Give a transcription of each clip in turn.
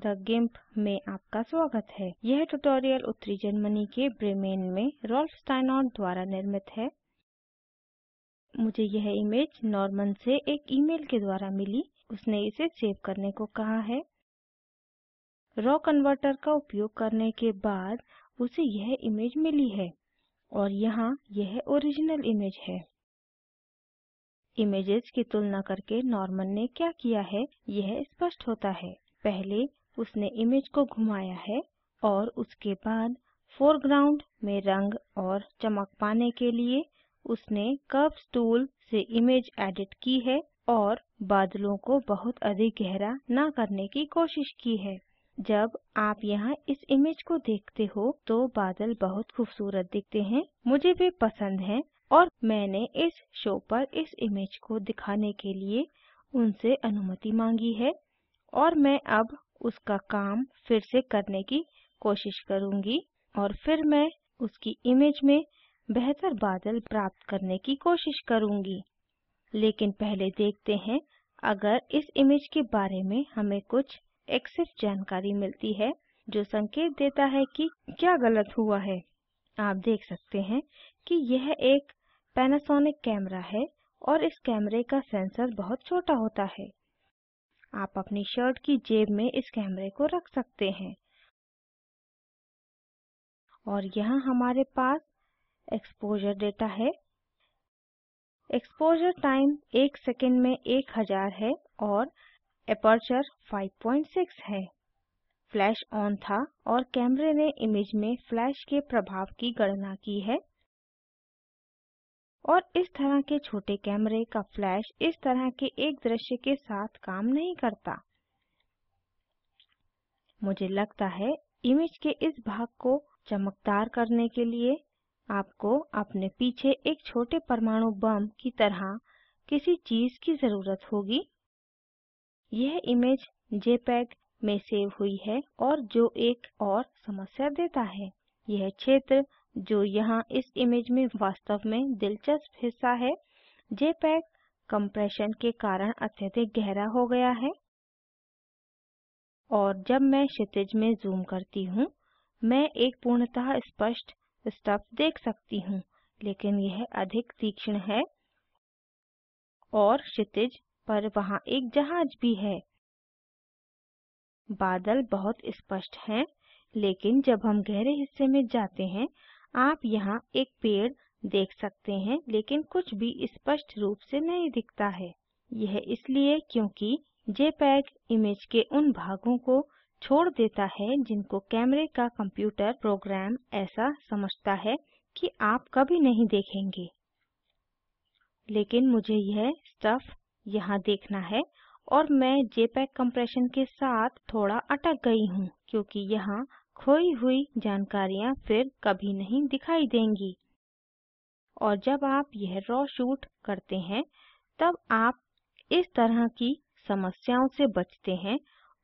The गिम्प में आपका स्वागत है। यह ट्यूटोरियल उत्तरी जर्मनी के ब्रेमेन में रॉल्फ स्टाइनॉर्ट द्वारा निर्मित है। मुझे यह इमेज नॉर्मन से एक ईमेल के द्वारा मिली। उसने इसे सेव करने को कहा है। रॉ कन्वर्टर का उपयोग करने के बाद उसे यह इमेज मिली है और यहाँ यह ओरिजिनल इमेज है। इमेजेस की तुलना करके नॉर्मन ने क्या किया है यह स्पष्ट होता है। पहले उसने इमेज को घुमाया है और उसके बाद फोरग्राउंड में रंग और चमक पाने के लिए उसने कर्व्स टूल से इमेज एडिट की है और बादलों को बहुत अधिक गहरा ना करने की कोशिश की है। जब आप यहाँ इस इमेज को देखते हो तो बादल बहुत खूबसूरत दिखते हैं। मुझे वे पसंद हैं और मैंने इस शो पर इस इमेज को दिखाने के लिए उनसे अनुमति मांगी है और मैं अब उसका काम फिर से करने की कोशिश करूँगी और फिर मैं उसकी इमेज में बेहतर बादल प्राप्त करने की कोशिश करूँगी। लेकिन पहले देखते हैं अगर इस इमेज के बारे में हमें कुछ एक्सेस जानकारी मिलती है जो संकेत देता है कि क्या गलत हुआ है। आप देख सकते हैं कि यह एक पैनासोनिक कैमरा है और इस कैमरे का सेंसर बहुत छोटा होता है। आप अपनी शर्ट की जेब में इस कैमरे को रख सकते हैं। और यहाँ हमारे पास एक्सपोजर डेटा है। एक्सपोजर टाइम 1 सेकंड में 1000 है और एपर्चर 5.6 है। फ्लैश ऑन था और कैमरे ने इमेज में फ्लैश के प्रभाव की गणना की है। और इस तरह के छोटे कैमरे का फ्लैश इस तरह के एक दृश्य के साथ काम नहीं करता। मुझे लगता है इमेज के इस भाग को चमकदार करने के लिए आपको अपने पीछे एक छोटे परमाणु बम की तरह किसी चीज़ की ज़रूरत होगी। यह इमेज जेपीईजी में सेव हुई है और जो एक और समस्या देता है। यह क्षेत्र जो यहाँ इस इमेज में वास्तव में दिलचस्प हिस्सा है जेपीईजी कंप्रेशन के कारण अत्यधिक गहरा हो गया है। और जब मैं क्षितिज में जूम करती हूँ मैं एक पूर्णतः स्पष्ट स्टफ देख सकती हूँ, लेकिन यह अधिक तीक्ष्ण है और क्षितिज पर वहाँ एक जहाज भी है। बादल बहुत स्पष्ट हैं, लेकिन जब हम गहरे हिस्से में जाते हैं आप यहाँ एक पेड़ देख सकते हैं लेकिन कुछ भी स्पष्ट रूप से नहीं दिखता है। यह इसलिए क्योंकि जेपीईजी इमेज के उन भागों को छोड़ देता है जिनको कैमरे का कंप्यूटर प्रोग्राम ऐसा समझता है कि आप कभी नहीं देखेंगे। लेकिन मुझे यह स्टफ यहाँ देखना है और मैं जेपीईजी कंप्रेशन के साथ थोड़ा अटक गई हूँ क्योंकि यहाँ खोई हुई जानकारियाँ फिर कभी नहीं दिखाई देंगी। और जब आप यह रॉ शूट करते हैं तब आप इस तरह की समस्याओं से बचते हैं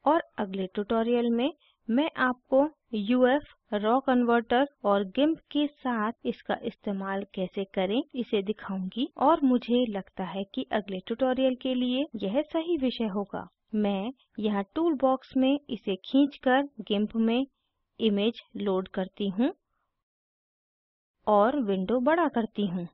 और अगले ट्यूटोरियल में मैं आपको UF रॉ कन्वर्टर और गिम्प के साथ इसका इस्तेमाल कैसे करें इसे दिखाऊंगी और मुझे लगता है कि अगले ट्यूटोरियल के लिए यह सही विषय होगा। मैं यहाँ टूल बॉक्स में इसे खींचकर गिम्प में इमेज लोड करती हूँ और विंडो बड़ा करती हूँ।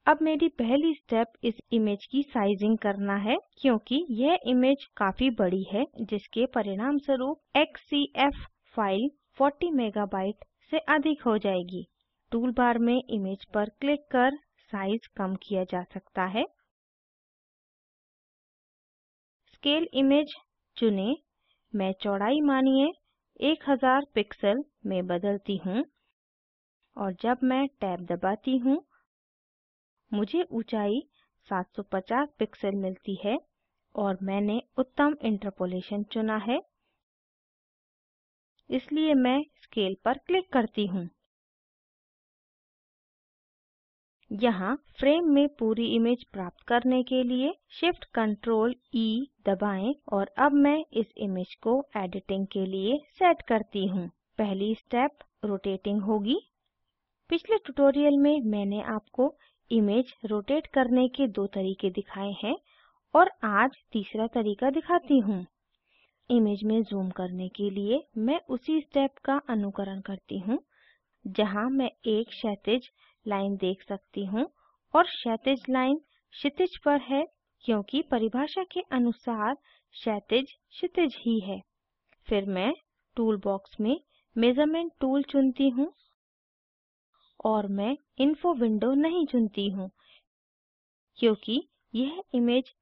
अब मेरी पहली स्टेप इस इमेज की साइजिंग करना है क्योंकि यह इमेज काफ़ी बड़ी है जिसके परिणाम स्वरूप XCF फाइल 40 मेगाबाइट से अधिक हो जाएगी। टूल बार में इमेज पर क्लिक कर साइज कम किया जा सकता है। स्केल इमेज चुनें। मैं चौड़ाई मानिए 1000 पिक्सल में बदलती हूँ और जब मैं टैब दबाती हूँ मुझे ऊंचाई 750 पिक्सल मिलती है और मैंने उत्तम इंटरपोलेशन चुना है इसलिए मैं स्केल पर क्लिक करती हूँ। यहाँ फ्रेम में पूरी इमेज प्राप्त करने के लिए शिफ्ट कंट्रोल E दबाएं और अब मैं इस इमेज को एडिटिंग के लिए सेट करती हूँ। पहली स्टेप रोटेटिंग होगी। पिछले ट्यूटोरियल में मैंने आपको इमेज रोटेट करने के 2 तरीके दिखाए हैं और आज तीसरा तरीका दिखाती हूँ। इमेज में जूम करने के लिए मैं उसी स्टेप का अनुकरण करती हूँ जहाँ मैं एक क्षैतिज लाइन देख सकती हूँ और क्षैतिज लाइन क्षितिज पर है क्योंकि परिभाषा के अनुसार क्षैतिज क्षितिज ही है। फिर मैं टूल बॉक्स में मेजरमेंट टूल चुनती हूँ और मैं इन्फो विंडो नहीं चुनती हूँ क्योंकि यह इमेज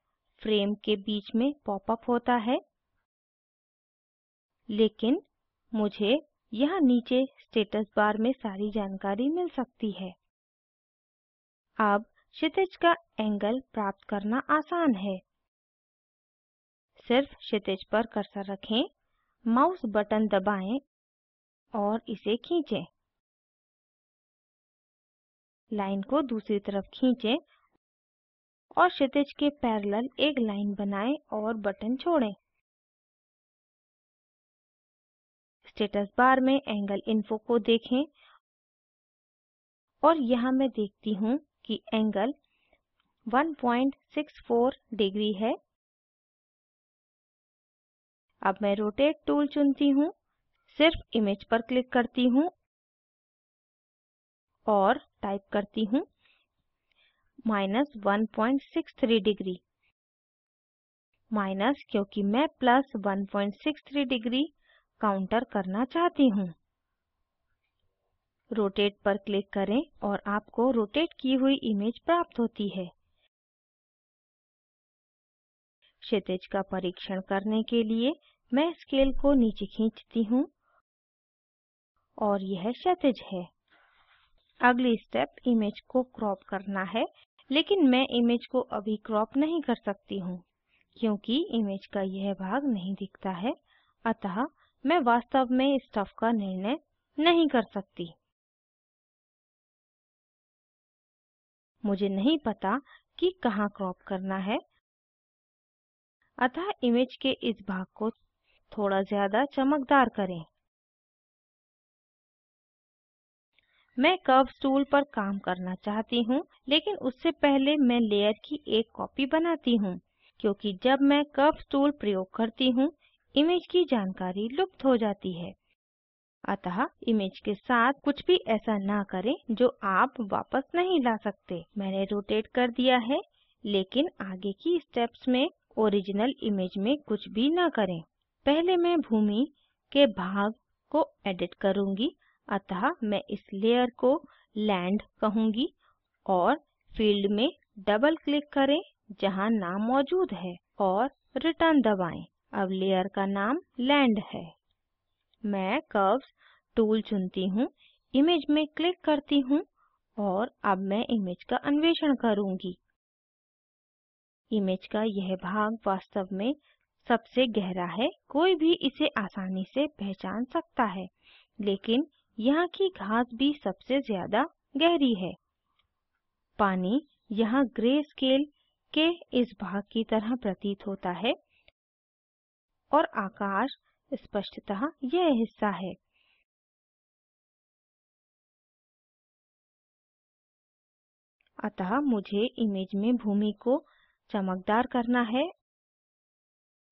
फ्रेम के बीच में पॉपअप होता है, लेकिन मुझे यहाँ नीचे स्टेटस बार में सारी जानकारी मिल सकती है। अब क्षितिज का एंगल प्राप्त करना आसान है। सिर्फ क्षितिज पर कर्सर रखें, माउस बटन दबाएं और इसे खींचें। लाइन को दूसरी तरफ खींचें और क्षितिज के पैरेलल एक लाइन बनाएं और बटन छोड़ें। स्टेटस बार में एंगल इन्फो को देखें और यहाँ मैं देखती हूँ कि एंगल 1.64 डिग्री है। अब मैं रोटेट टूल चुनती हूँ, सिर्फ इमेज पर क्लिक करती हूँ और टाइप करती हूँ -1.63 डिग्री। माइनस क्योंकि मैं प्लस 1.63 डिग्री काउंटर करना चाहती हूँ। रोटेट पर क्लिक करें और आपको रोटेट की हुई इमेज प्राप्त होती है। क्षितिज का परीक्षण करने के लिए मैं स्केल को नीचे खींचती हूँ और यह क्षैतिज है। अगली स्टेप इमेज को क्रॉप करना है, लेकिन मैं इमेज को अभी क्रॉप नहीं कर सकती हूँ क्योंकि इमेज का यह भाग नहीं दिखता है, अतः मैं वास्तव में स्टफ का निर्णय नहीं कर सकती। मुझे नहीं पता कि कहाँ क्रॉप करना है, अतः इमेज के इस भाग को थोड़ा ज़्यादा चमकदार करें। मैं कर्व्स टूल पर काम करना चाहती हूँ, लेकिन उससे पहले मैं लेयर की एक कॉपी बनाती हूँ क्योंकि जब मैं कर्व्स टूल प्रयोग करती हूँ इमेज की जानकारी लुप्त हो जाती है। अतः इमेज के साथ कुछ भी ऐसा ना करें जो आप वापस नहीं ला सकते। मैंने रोटेट कर दिया है, लेकिन आगे की स्टेप्स में ओरिजिनल इमेज में कुछ भी ना करें। पहले मैं भूमि के भाग को एडिट करूँगी, अतः मैं इस लेयर को लैंड कहूँगी और फील्ड में डबल क्लिक करें जहाँ नाम मौजूद है और रिटर्न दबाएं। अब लेयर का नाम लैंड है। मैं कर्व्स टूल चुनती हूँ, इमेज में क्लिक करती हूँ और अब मैं इमेज का अन्वेषण करूँगी। इमेज का यह भाग वास्तव में सबसे गहरा है, कोई भी इसे आसानी से पहचान सकता है, लेकिन यहाँ की घास भी सबसे ज़्यादा गहरी है। पानी यहाँ ग्रे स्केल के इस भाग की तरह प्रतीत होता है और आकाश स्पष्टतः यह हिस्सा है। अतः मुझे इमेज में भूमि को चमकदार करना है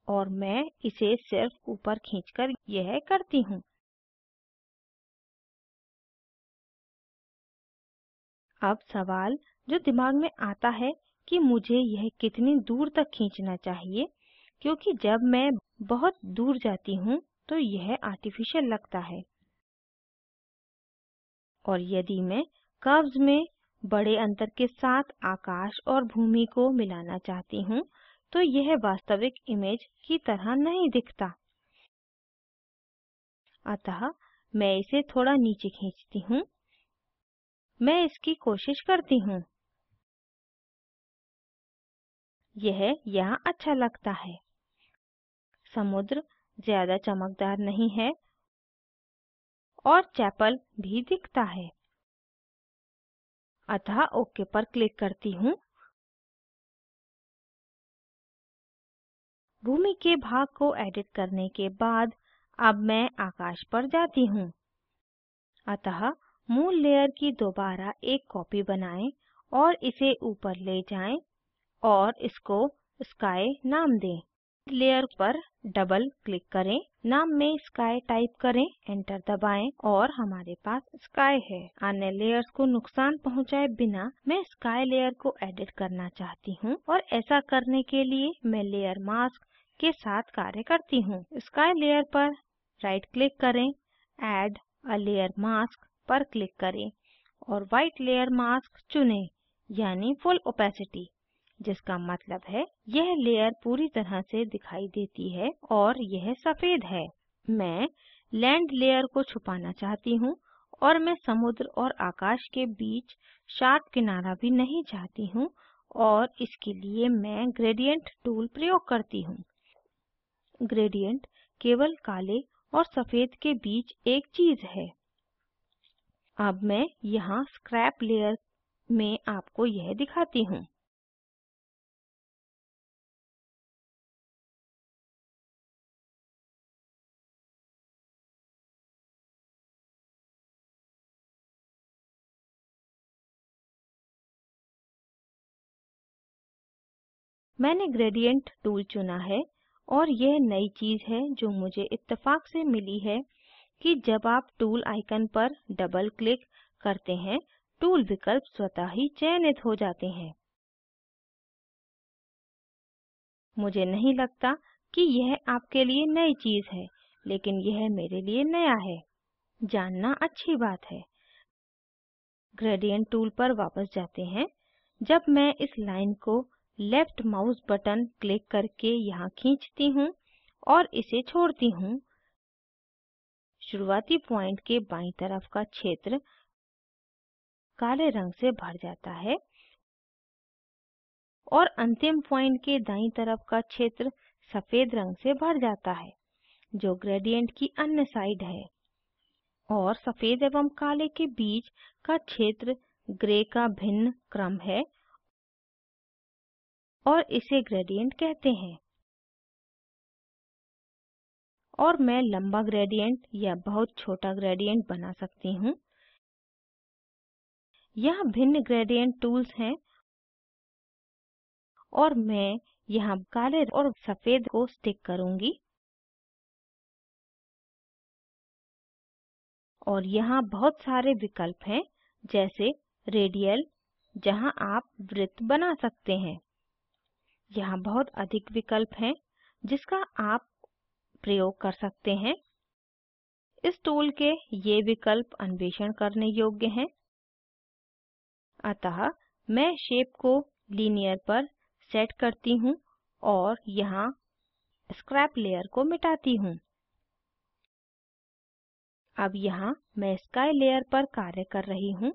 और मैं इसे सिर्फ ऊपर खींचकर यह करती हूँ। अब सवाल जो दिमाग में आता है कि मुझे यह कितनी दूर तक खींचना चाहिए, क्योंकि जब मैं बहुत दूर जाती हूँ तो यह आर्टिफिशियल लगता है। और यदि मैं कर्व्स में बड़े अंतर के साथ आकाश और भूमि को मिलाना चाहती हूँ तो यह वास्तविक इमेज की तरह नहीं दिखता। अतः मैं इसे थोड़ा नीचे खींचती हूँ। मैं इसकी कोशिश करती हूँ। यह यहाँ अच्छा लगता है। समुद्र ज़्यादा चमकदार नहीं है और चैपल भी दिखता है। अतः ओके पर क्लिक करती हूँ। भूमि के भाग को एडिट करने के बाद अब मैं आकाश पर जाती हूँ। अतः मूल लेयर की दोबारा एक कॉपी बनाएं और इसे ऊपर ले जाएं और इसको स्काई नाम दें। लेयर पर डबल क्लिक करें, नाम में स्काई टाइप करें, एंटर दबाएं और हमारे पास स्काई है। अन्य लेयर्स को नुकसान पहुंचाए बिना मैं स्काई लेयर को एडिट करना चाहती हूँ और ऐसा करने के लिए मैं लेयर मास्क के साथ कार्य करती हूँ। स्काई लेयर पर राइट क्लिक करें, ऐड अ लेयर मास्क पर क्लिक करें और वाइट लेयर मास्क चुनें, यानी फुल ओपेसिटी, जिसका मतलब है यह लेयर पूरी तरह से दिखाई देती है और यह सफ़ेद है। मैं लैंड लेयर को छुपाना चाहती हूँ और मैं समुद्र और आकाश के बीच शार्प किनारा भी नहीं चाहती हूँ और इसके लिए मैं ग्रेडिएंट टूल प्रयोग करती हूँ। ग्रेडिएंट केवल काले और सफ़ेद के बीच एक चीज़ है। अब मैं यहाँ स्क्रैप लेयर में आपको यह दिखाती हूँ। मैंने ग्रेडिएंट टूल चुना है और यह नई चीज़ है जो मुझे इत्तेफाक से मिली है कि जब आप टूल आइकन पर डबल क्लिक करते हैं टूल विकल्प स्वतः ही चयनित हो जाते हैं। मुझे नहीं लगता कि यह आपके लिए नई चीज़ है, लेकिन यह मेरे लिए नया है। जानना अच्छी बात है। ग्रेडिएंट टूल पर वापस जाते हैं। जब मैं इस लाइन को लेफ्ट माउस बटन क्लिक करके यहाँ खींचती हूँ और इसे छोड़ती हूँ, शुरुआती पॉइंट के बाईं तरफ का क्षेत्र काले रंग से भर जाता है और अंतिम पॉइंट के दाईं तरफ का क्षेत्र सफ़ेद रंग से भर जाता है, जो ग्रेडिएंट की अन्य साइड है। और सफ़ेद एवं काले के बीच का क्षेत्र ग्रे का भिन्न क्रम है और इसे ग्रेडिएंट कहते हैं। और मैं लंबा ग्रेडिएंट या बहुत छोटा ग्रेडिएंट बना सकती हूँ। यहाँ भिन्न ग्रेडिएंट टूल्स हैं और मैं यहाँ काले और सफ़ेद को स्टिक करूँगी। और यहाँ बहुत सारे विकल्प हैं, जैसे रेडियल, जहाँ आप वृत्त बना सकते हैं। यहाँ बहुत अधिक विकल्प हैं जिसका आप प्रयोग कर सकते हैं। इस टूल के ये विकल्प अन्वेषण करने योग्य हैं। अतः मैं शेप को लीनियर पर सेट करती हूँ और यहाँ स्क्रैप लेयर को मिटाती हूँ। अब यहाँ मैं स्काई लेयर पर कार्य कर रही हूँ।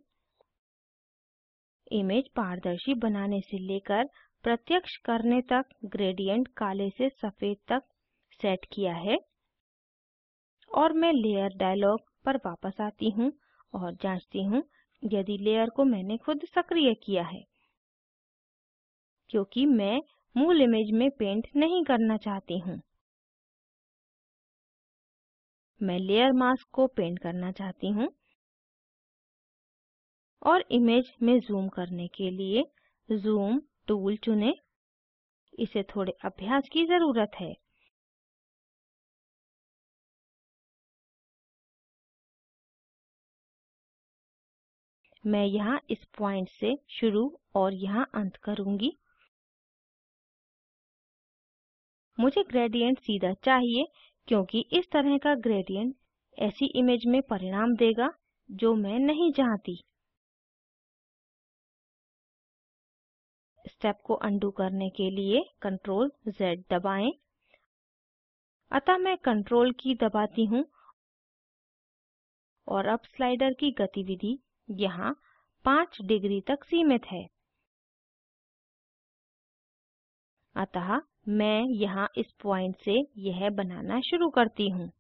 इमेज पारदर्शी बनाने से लेकर प्रत्यक्ष करने तक ग्रेडिएंट काले से सफ़ेद तक सेट किया है। और मैं लेयर डायलॉग पर वापस आती हूँ और जांचती हूँ यदि लेयर को मैंने खुद सक्रिय किया है, क्योंकि मैं मूल इमेज में पेंट नहीं करना चाहती हूँ। मैं लेयर मास्क को पेंट करना चाहती हूँ और इमेज में जूम करने के लिए जूम टूल चुनें। इसे थोड़े अभ्यास की ज़रूरत है। मैं यहाँ इस पॉइंट से शुरू और यहाँ अंत करूँगी। मुझे ग्रेडिएंट सीधा चाहिए क्योंकि इस तरह का ग्रेडिएंट ऐसी इमेज में परिणाम देगा जो मैं नहीं चाहती। स्टेप को अनडू करने के लिए Ctrl Z दबाएं। अतः मैं Ctrl की दबाती हूँ और अब स्लाइडर की गतिविधि यहाँ 5 डिग्री तक सीमित है। अतः मैं यहाँ इस पॉइंट से यह बनाना शुरू करती हूँ।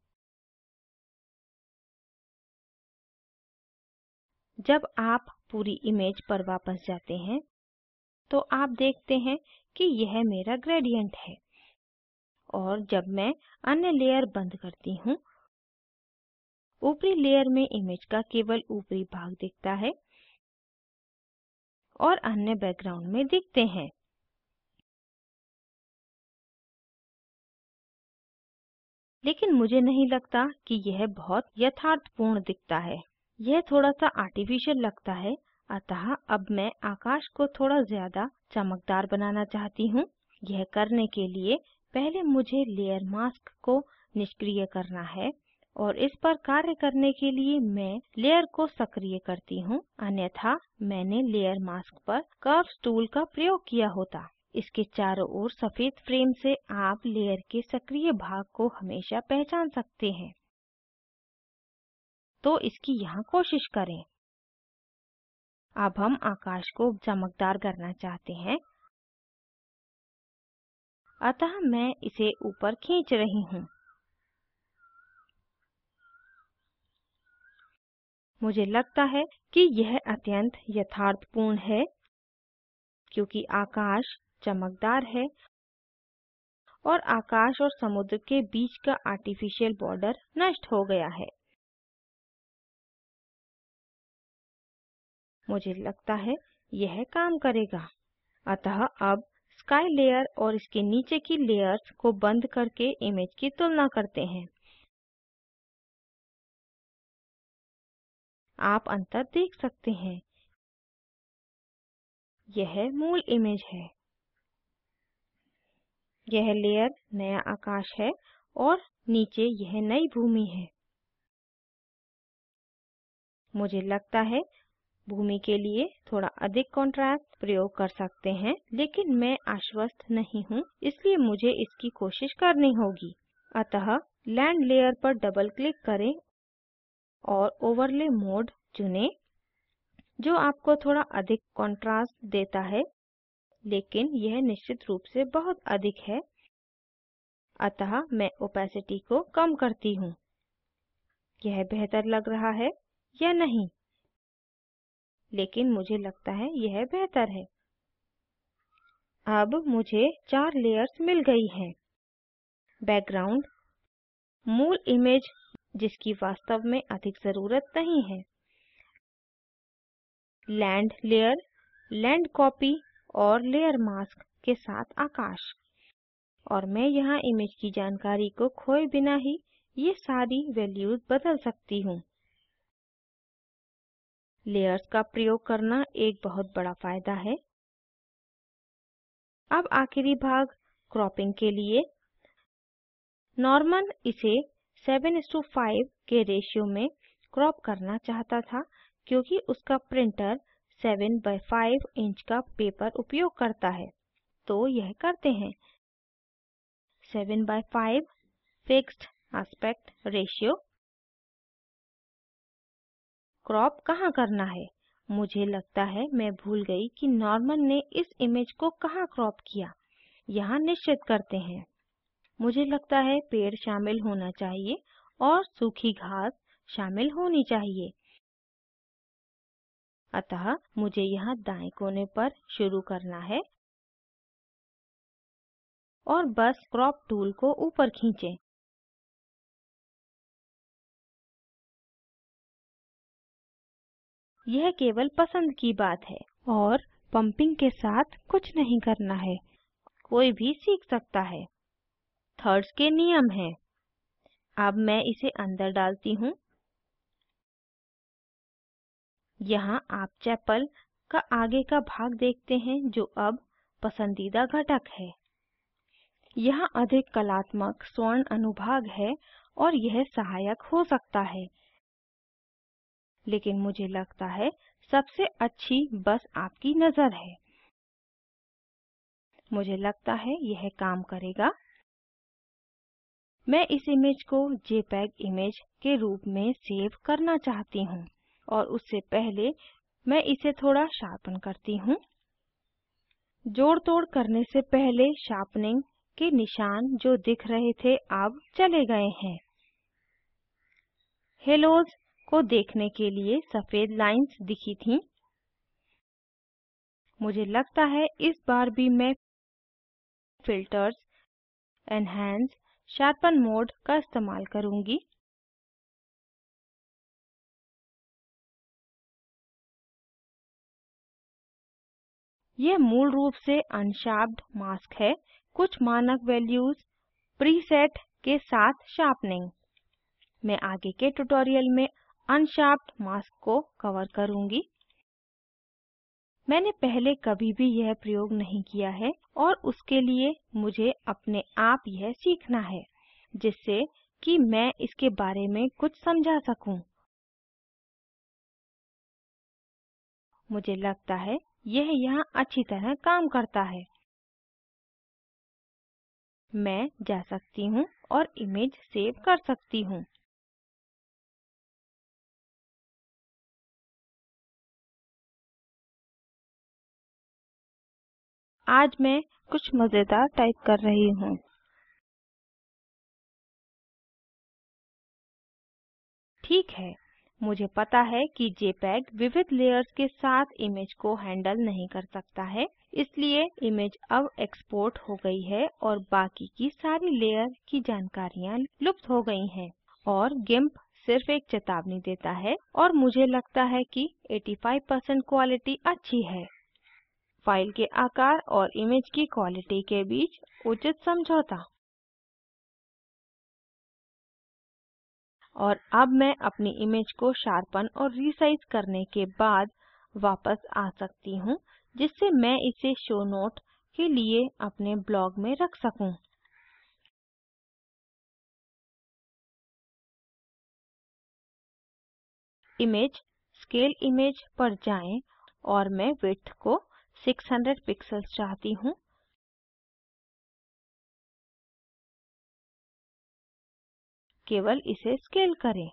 जब आप पूरी इमेज पर वापस जाते हैं तो आप देखते हैं कि यह मेरा ग्रेडिएंट है। और जब मैं अन्य लेयर बंद करती हूँ ऊपरी लेयर में इमेज का केवल ऊपरी भाग दिखता है और अन्य बैकग्राउंड में दिखते हैं। लेकिन मुझे नहीं लगता कि यह बहुत यथार्थपूर्ण दिखता है। यह थोड़ा सा आर्टिफिशियल लगता है, अतः अब मैं आकाश को थोड़ा ज़्यादा चमकदार बनाना चाहती हूँ। यह करने के लिए पहले मुझे लेयर मास्क को निष्क्रिय करना है और इस पर कार्य करने के लिए मैं लेयर को सक्रिय करती हूँ, अन्यथा मैंने लेयर मास्क पर कर्व्स टूल का प्रयोग किया होता। इसके चारों ओर सफ़ेद फ्रेम से आप लेयर के सक्रिय भाग को हमेशा पहचान सकते हैं, तो इसकी यहाँ कोशिश करें। अब हम आकाश को चमकदार करना चाहते हैं, अतः मैं इसे ऊपर खींच रही हूँ। मुझे लगता है कि यह अत्यंत यथार्थपूर्ण है, क्योंकि आकाश चमकदार है और आकाश और समुद्र के बीच का आर्टिफिशियल बॉर्डर नष्ट हो गया है। मुझे लगता है यह काम करेगा। अतः अब स्काई लेयर और इसके नीचे की लेयर्स को बंद करके इमेज की तुलना करते हैं। आप अंतर देख सकते हैं। यह मूल इमेज है। यह लेयर नया आकाश है और नीचे यह नई भूमि है। मुझे लगता है भूमि के लिए थोड़ा अधिक कॉन्ट्रास्ट प्रयोग कर सकते हैं, लेकिन मैं आश्वस्त नहीं हूँ, इसलिए मुझे इसकी कोशिश करनी होगी। अतः लैंड लेयर पर डबल क्लिक करें और ओवरले मोड चुनें, जो आपको थोड़ा अधिक कॉन्ट्रास्ट देता है, लेकिन यह निश्चित रूप से बहुत अधिक है। अतः मैं ओपेसिटी को कम करती हूँ। यह बेहतर लग रहा है या नहीं? लेकिन मुझे लगता है यह बेहतर है। अब मुझे 4 लेयर्स मिल गई हैं। बैकग्राउंड, मूल इमेज जिसकी वास्तव में अधिक ज़रूरत नहीं है, लैंड लेयर, लैंड कॉपी और लेयर मास्क के साथ आकाश। और मैं यहाँ इमेज की जानकारी को खोए बिना ही ये सारी वैल्यूज बदल सकती हूँ। लेयर्स का प्रयोग करना एक बहुत बड़ा फ़ायदा है। अब आखिरी भाग क्रॉपिंग के लिए। नॉर्मन इसे 7:5 के रेशियो में क्रॉप करना चाहता था, क्योंकि उसका प्रिंटर 7/5 इंच का पेपर उपयोग करता है। तो यह करते हैं। 7/5 फिक्स्ड एस्पेक्ट रेशियो। क्रॉप कहाँ करना है? मुझे लगता है मैं भूल गई कि नॉर्मन ने इस इमेज को कहाँ क्रॉप किया। यहाँ निश्चित करते हैं। मुझे लगता है पेड़ शामिल होना चाहिए और सूखी घास शामिल होनी चाहिए। अतः मुझे यहाँ दाएं कोने पर शुरू करना है और बस क्रॉप टूल को ऊपर खींचें। यह केवल पसंद की बात है और पंपिंग के साथ कुछ नहीं करना है। कोई भी सीख सकता है। थर्ड्स के नियम हैं। अब मैं इसे अंदर डालती हूँ। यहाँ आप चैपल का आगे का भाग देखते हैं, जो अब पसंदीदा घटक है। यहाँ अधिक कलात्मक स्वर्ण अनुभाग है और यह सहायक हो सकता है, लेकिन मुझे लगता है सबसे अच्छी बस आपकी नज़र है। मुझे लगता है यह काम करेगा। मैं इस इमेज को जेपीईजी इमेज के रूप में सेव करना चाहती हूँ और उससे पहले मैं इसे थोड़ा शार्पन करती हूँ। जोड़ तोड़ करने से पहले शार्पनिंग के निशान जो दिख रहे थे अब चले गए हैं। हेलोज को देखने के लिए सफ़ेद लाइन्स दिखी थीं। मुझे लगता है इस बार भी मैं फिल्टर्स, एनहांस, शार्पन मोड का इस्तेमाल करूँगी। यह मूल रूप से अनशार्प्ड मास्क है। कुछ मानक वैल्यूज प्रीसेट के साथ शार्पनिंग। मैं आगे के ट्यूटोरियल में अनशार्प्ड मास्क को कवर करूँगी। मैंने पहले कभी भी यह प्रयोग नहीं किया है और उसके लिए मुझे अपने आप यह सीखना है, जिससे कि मैं इसके बारे में कुछ समझा सकूं। मुझे लगता है यह यहाँ अच्छी तरह काम करता है। मैं जा सकती हूँ और इमेज सेव कर सकती हूँ। आज मैं कुछ मज़ेदार टाइप कर रही हूँ। ठीक है, मुझे पता है कि जेपीईजी विविध लेयर्स के साथ इमेज को हैंडल नहीं कर सकता है, इसलिए इमेज अब एक्सपोर्ट हो गई है और बाकी की सारी लेयर की जानकारियाँ लुप्त हो गई हैं और गिम्प सिर्फ एक चेतावनी देता है और मुझे लगता है कि 85% क्वालिटी अच्छी है। फाइल के आकार और इमेज की क्वालिटी के बीच उचित समझौता। और अब मैं अपनी इमेज को शार्पन और रीसाइज करने के बाद वापस आ सकती हूँ, जिससे मैं इसे शो नोट के लिए अपने ब्लॉग में रख सकूँ। इमेज स्केल इमेज पर जाएं और मैं विड्थ को 600 पिक्सेल्स चाहती हूँ। केवल इसे स्केल करें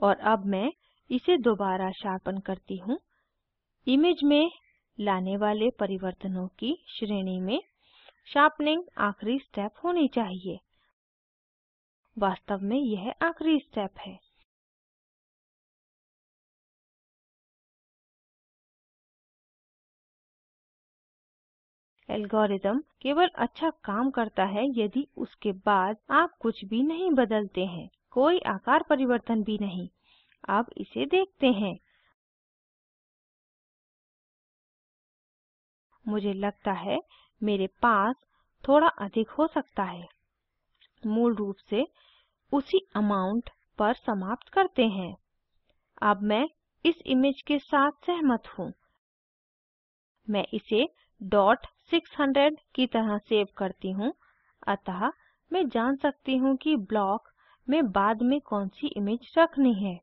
और अब मैं इसे दोबारा शार्पन करती हूँ। इमेज में लाने वाले परिवर्तनों की श्रेणी में शार्पनिंग आखिरी स्टेप होनी चाहिए। वास्तव में यह आखिरी स्टेप है। एल्गोरिदम केवल अच्छा काम करता है यदि उसके बाद आप कुछ भी नहीं बदलते हैं, कोई आकार परिवर्तन भी नहीं। अब इसे देखते हैं। मुझे लगता है मेरे पास थोड़ा अधिक हो सकता है। मूल रूप से उसी अमाउंट पर समाप्त करते हैं। अब मैं इस इमेज के साथ सहमत हूँ। मैं इसे .600 की तरह सेव करती हूँ, अतः मैं जान सकती हूँ कि ब्लॉक में बाद में कौन सी इमेज रखनी है।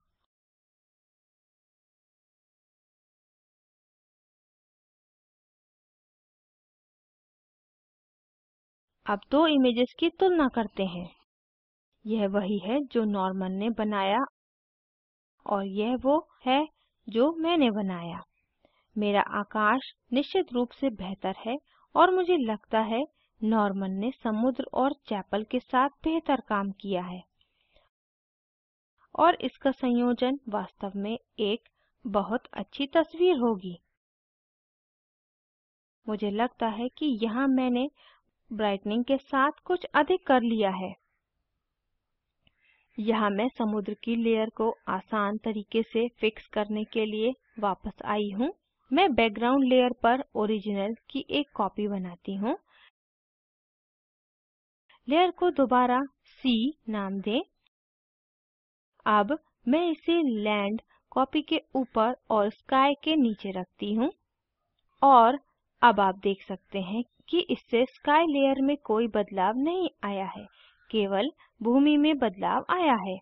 अब दो इमेजेस की तुलना करते हैं। यह वही है जो नॉर्मन ने बनाया और यह वो है जो मैंने बनाया। मेरा आकाश निश्चित रूप से बेहतर है और मुझे लगता है नॉर्मन ने समुद्र और चैपल के साथ बेहतर काम किया है और इसका संयोजन वास्तव में एक बहुत अच्छी तस्वीर होगी। मुझे लगता है कि यहाँ मैंने ब्राइटनिंग के साथ कुछ अधिक कर लिया है। यहाँ मैं समुद्र की लेयर को आसान तरीके से फिक्स करने के लिए वापस आई हूँ। मैं बैकग्राउंड लेयर पर ओरिजिनल की एक कॉपी बनाती हूँ। लेयर को दोबारा सी नाम दें। अब मैं इसे लैंड कॉपी के ऊपर और स्काई के नीचे रखती हूँ और अब आप देख सकते हैं कि इससे स्काई लेयर में कोई बदलाव नहीं आया है, केवल भूमि में बदलाव आया है।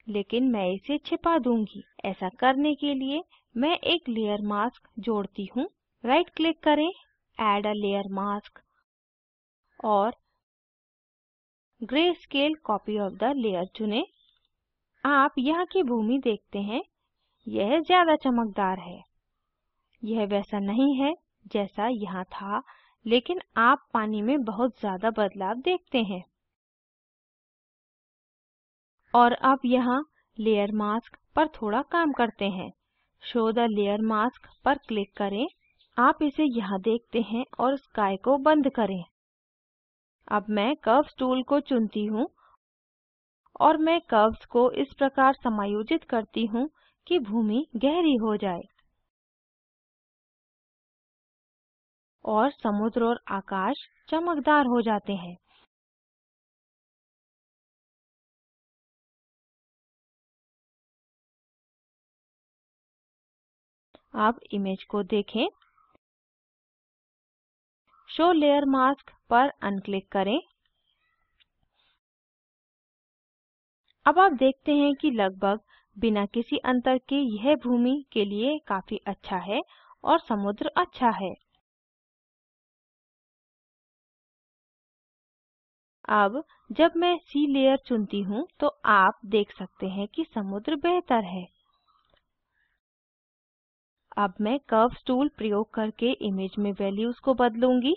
लेकिन मैं इसे छिपा दूंगी। ऐसा करने के लिए मैं एक लेयर मास्क जोड़ती हूँ। राइट क्लिक करें, ऐड अ लेयर मास्क और grey scale copy of the layer चुनें। आप यहाँ की भूमि देखते हैं, यह ज़्यादा चमकदार है। यह वैसा नहीं है जैसा यहाँ था, लेकिन आप पानी में बहुत ज़्यादा बदलाव देखते हैं। और अब यहाँ लेयर मास्क पर थोड़ा काम करते हैं। शो द लेयर मास्क पर क्लिक करें। आप इसे यहाँ देखते हैं और स्काई को बंद करें। अब मैं कर्व्स टूल को चुनती हूँ और मैं कर्व्स को इस प्रकार समायोजित करती हूँ कि भूमि गहरी हो जाए और समुद्र और आकाश चमकदार हो जाते हैं। अब इमेज को देखें। शो लेयर मास्क पर अनक्लिक करें। अब आप देखते हैं कि लगभग बिना किसी अंतर के यह भूमि के लिए काफी अच्छा है और समुद्र अच्छा है। अब जब मैं सी लेयर चुनती हूँ तो आप देख सकते हैं कि समुद्र बेहतर है। अब मैं कर्व्स टूल प्रयोग करके इमेज में वैल्यूज को बदलूंगी।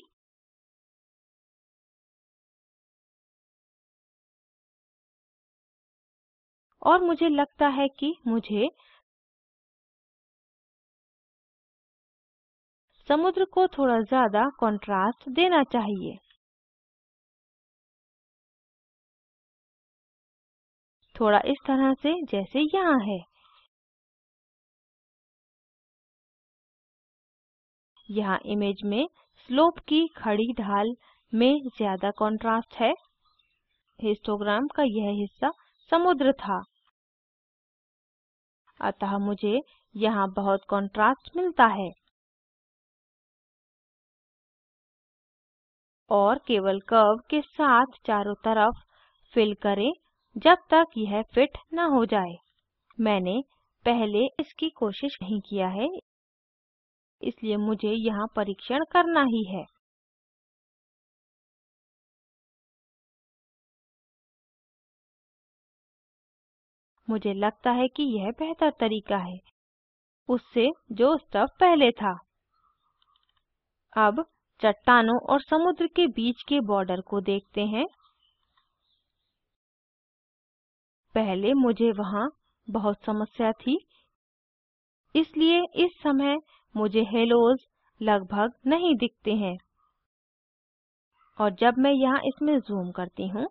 और मुझे लगता है कि मुझे समुद्र को थोड़ा ज़्यादा कंट्रास्ट देना चाहिए। थोड़ा इस तरह से जैसे यहाँ है। यहाँ इमेज में स्लोप की खड़ी ढाल में ज़्यादा कंट्रास्ट है। हिस्टोग्राम का यह हिस्सा समुद्र था, अतः मुझे यहाँ बहुत कंट्रास्ट मिलता है। और केवल कर्व के साथ चारों तरफ फिल करें जब तक यह फिट न हो जाए। मैंने पहले इसकी कोशिश नहीं किया है, इसलिए मुझे यहाँ परीक्षण करना ही है। मुझे लगता है कि यह बेहतर तरीका है उससे जो स्टफ पहले था। अब चट्टानों और समुद्र के बीच के बॉर्डर को देखते हैं। पहले मुझे वहाँ बहुत समस्या थी, इसलिए इस समय मुझे हेलोज लगभग नहीं दिखते हैं। और जब मैं यहाँ इसमें जूम करती हूँ,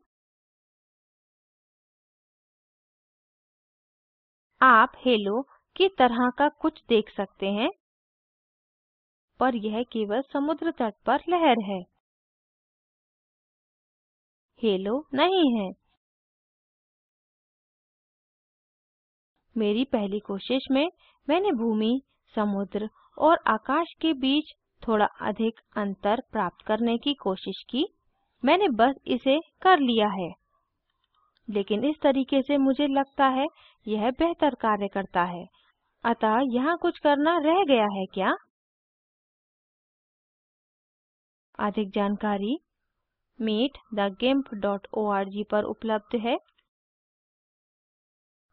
आप हेलो की तरह का कुछ देख सकते हैं, पर यह केवल समुद्र तट पर लहर है, हेलो नहीं है। मेरी पहली कोशिश में मैंने भूमि, समुद्र और आकाश के बीच थोड़ा अधिक अंतर प्राप्त करने की कोशिश की। मैंने बस इसे कर लिया है, लेकिन इस तरीके से मुझे लगता है यह बेहतर कार्य करता है। अतः यहाँ कुछ करना रह गया है क्या? अधिक जानकारी meetthegimp.org पर उपलब्ध है।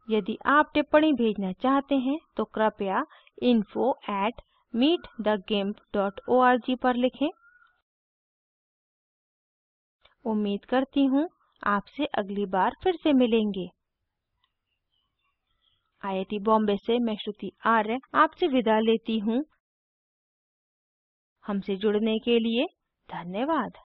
यदि आप टिप्पणी भेजना चाहते हैं तो कृपया info@meetthegimp.org पर लिखें। उम्मीद करती हूँ आपसे अगली बार फिर से मिलेंगे। IIT बॉम्बे से मैं श्रुति आर्य आपसे विदा लेती हूँ। हमसे जुड़ने के लिए धन्यवाद।